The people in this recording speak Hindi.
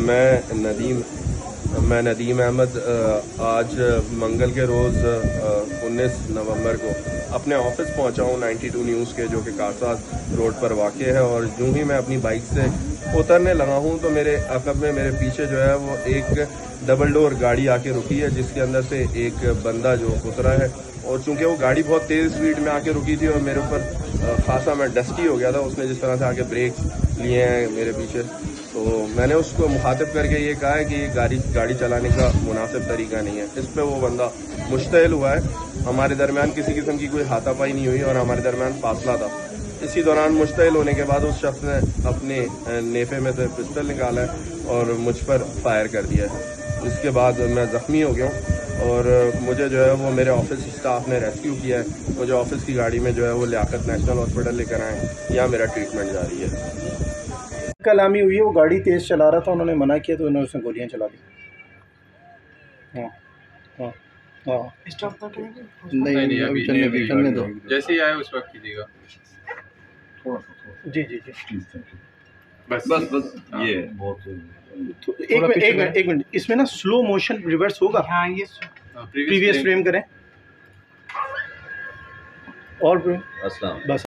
मैं नदीम अहमद आज मंगल के रोज़ 19 नवंबर को अपने ऑफिस पहुंचा हूं 92 न्यूज़ के, जो कि कारसाज रोड पर वाक़ है। और यूं ही मैं अपनी बाइक से उतरने लगा हूं तो मेरे अकब में मेरे पीछे जो है वो एक डबल डोर गाड़ी आके रुकी है, जिसके अंदर से एक बंदा जो उतरा है। और चूंकि वो गाड़ी बहुत तेज़ स्पीड में आके रुकी थी और मेरे ऊपर खासा मैं डस्टी हो गया था, उसने जिस तरह से आके ब्रेक लिए हैं मेरे पीछे, तो मैंने उसको मुखातिब करके ये कहा है कि ये गाड़ी चलाने का मुनासिब तरीका नहीं है। इस पर वो बंदा मुश्तइल हुआ है। हमारे दरमियान किसी किस्म की कोई हाथापाई नहीं हुई और हमारे दरमियान फासला था। इसी दौरान मुश्तइल होने के बाद उस शख्स ने अपने नेफे में से पिस्टल निकाला है और मुझ पर फायर कर दिया है। इसके बाद मैं ज़ख्मी हो गया हूँ और मुझे जो है वो मेरे ऑफिस स्टाफ ने रेस्क्यू किया है। मुझे ऑफिस की गाड़ी में जो है वो लियाकत नेशनल हॉस्पिटल लेकर आए, यहाँ मेरा ट्रीटमेंट जारी है। कलामी हुई है, वो गाड़ी तेज़ चला रहा था, उन्होंने मना किया तो उन्होंने उसने गोलियां चला दी। हाँ हाँ हाँ, स्टॉप कर नहीं अभी चलने दो, जैसे ही आए उस वक्त कीजिएगा। जी जी जी, बस ये तो एक मिनट इसमें ना स्लो मोशन रिवर्स होगा। हाँ, ये प्रीवियस फ्रेम करें और बस